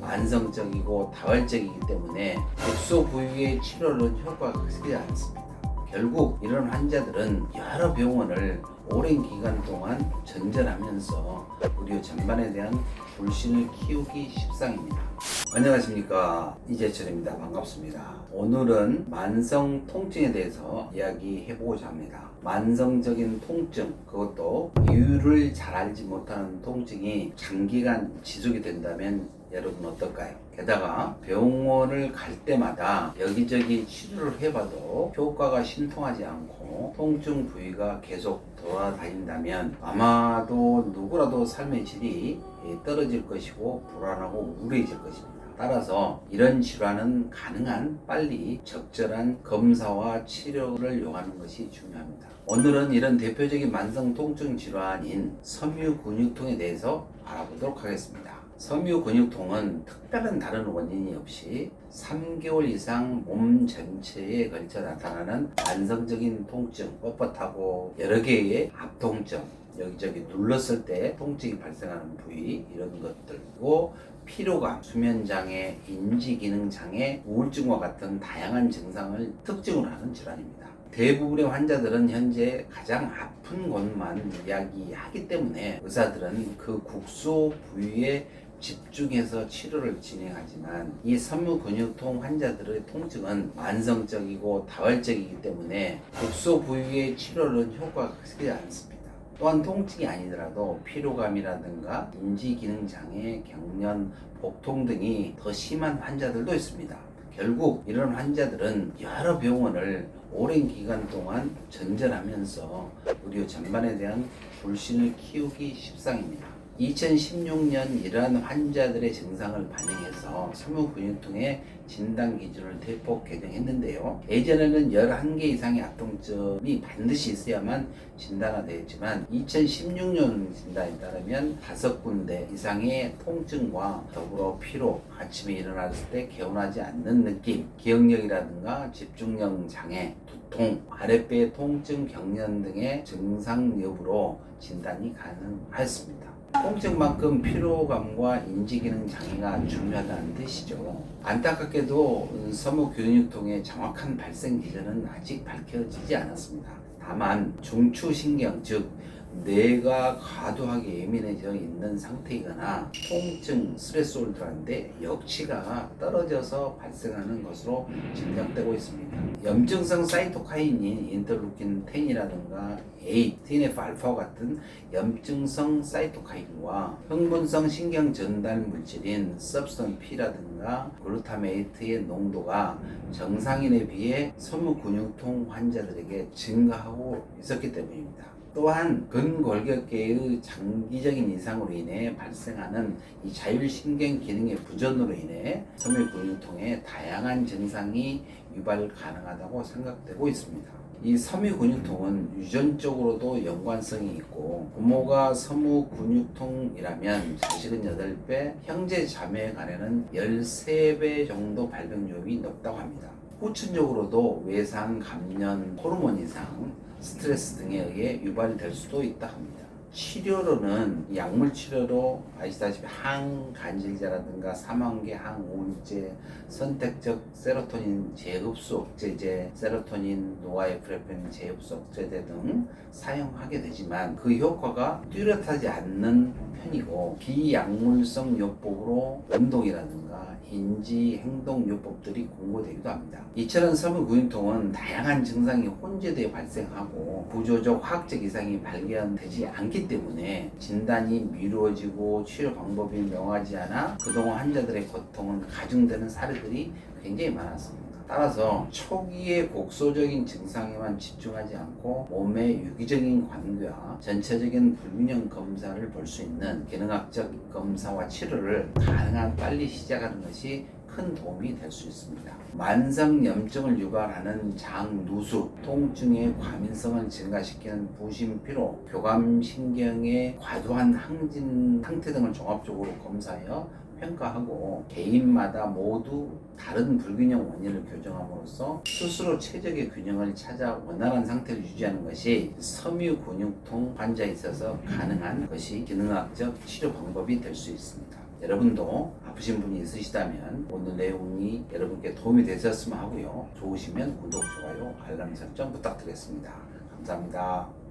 만성적이고 다발적이기 때문에 국소 부위의 치료는 효과가 크지 않습니다. 결국 이런 환자들은 여러 병원을 오랜 기간 동안 전전하면서 의료 전반에 대한 불신을 키우기 십상입니다. 안녕하십니까, 이재철입니다. 반갑습니다. 오늘은 만성 통증에 대해서 이야기해보고자 합니다. 만성적인 통증, 그것도 이유를 잘 알지 못하는 통증이 장기간 지속이 된다면 여러분 어떨까요? 게다가 병원을 갈 때마다 여기저기 치료를 해봐도 효과가 신통하지 않고 통증 부위가 계속 돌아다닌다면 아마도 누구라도 삶의 질이 떨어질 것이고 불안하고 우울해질 것입니다. 따라서 이런 질환은 가능한 빨리 적절한 검사와 치료를 요하는 것이 중요합니다. 오늘은 이런 대표적인 만성 통증 질환인 섬유근육통에 대해서 알아보도록 하겠습니다. 섬유근육통은 특별한 다른 원인이 없이 3개월 이상 몸 전체에 걸쳐 나타나는 만성적인 통증, 뻣뻣하고 여러 개의 압통증, 여기저기 눌렀을 때 통증이 발생하는 부위, 이런 것들이고, 피로감, 수면장애, 인지기능장애, 우울증과 같은 다양한 증상을 특징으로 하는 질환입니다. 대부분의 환자들은 현재 가장 아픈 곳만 이야기하기 때문에 의사들은 그 국소 부위에 집중해서 치료를 진행하지만, 이 섬유근육통 환자들의 통증은 만성적이고 다발적이기 때문에 국소 부위의 치료는 효과가 크지 않습니다. 또한 통증이 아니더라도 피로감이라든가 인지기능장애, 경련, 복통 등이 더 심한 환자들도 있습니다. 결국 이런 환자들은 여러 병원을 오랜 기간 동안 전전하면서 의료 전반에 대한 불신을 키우기 십상입니다. 2016년 이러한 환자들의 증상을 반영해서 섬유근육통의 진단 기준을 대폭 개정했는데요. 예전에는 11개 이상의 압통증이 반드시 있어야만 진단화되었지만 2016년 진단에 따르면 5군데 이상의 통증과 더불어 피로, 아침에 일어났을 때 개운하지 않는 느낌, 기억력이라든가 집중력 장애, 두통, 아랫배 통증, 경련 등의 증상 여부로 진단이 가능하였습니다. 통증만큼 피로감과 인지기능 장애가 중요하다는 뜻이죠. 안타깝게도 섬유근육통의 정확한 발생 기전은 아직 밝혀지지 않았습니다. 다만 중추신경, 즉 뇌가 과도하게 예민해져 있는 상태이거나 통증, 스트레스 올드라인데 역치가 떨어져서 발생하는 것으로 짐작되고 있습니다. 염증성 사이토카인인 인터루킨 10이라든가 A, TNF-알파 같은 염증성 사이토카인과 흥분성 신경 전달 물질인 서브스턴 P라든가 글루타메이트의 농도가 정상인에 비해 섬유근육통 환자들에게 증가하고 있었기 때문입니다. 또한 근골격계의 장기적인 이상으로 인해 발생하는 이 자율신경 기능의 부전으로 인해 섬유근육통의 다양한 증상이 유발 가능하다고 생각되고 있습니다. 이 섬유근육통은 유전적으로도 연관성이 있고, 부모가 섬유근육통이라면 자식은 8배, 형제 자매 간에는 13배 정도 발병률이 높다고 합니다. 후천적으로도 외상, 감염, 호르몬 이상, 스트레스 등에 의해 유발이 될 수도 있다 합니다. 치료로는 약물 치료로 아시다시피 항간질제라든가 사망계 항우울제, 선택적 세로토닌 재흡수 억제제, 세로토닌 노아에프레핀 재흡수 억제제 등 사용하게 되지만 그 효과가 뚜렷하지 않는 편이고, 비약물성 요법으로 운동이라든가 인지 행동 요법들이 공고되기도 합니다. 이처럼 섬유근육통은 다양한 증상이 혼재되어 발생하고 구조적 화학적 이상이 발견되지 않기 때문에 진단이 미루어지고 치료 방법이 명하지 않아 그동안 환자들의 고통은 가중되는 사례들이 굉장히 많았습니다. 따라서 초기의 곡소적인 증상에만 집중하지 않고 몸의 유기적인 관계와 전체적인 불균형 검사를 볼 수 있는 기능학적 검사와 치료를 가능한 빨리 시작하는 것이 큰 도움이 될 수 있습니다. 만성염증을 유발하는 장누수, 통증의 과민성을 증가시키는 부심피로, 교감신경의 과도한 항진 상태 등을 종합적으로 검사하여 평가하고, 개인마다 모두 다른 불균형 원인을 교정함으로써 스스로 최적의 균형을 찾아 원활한 상태를 유지하는 것이 섬유근육통 환자에 있어서 가능한 것이 기능학적 치료 방법이 될 수 있습니다. 여러분도 아프신 분이 있으시다면 오늘 내용이 여러분께 도움이 되셨으면 하고요. 좋으시면 구독, 좋아요, 알람 설정 부탁드리겠습니다. 감사합니다.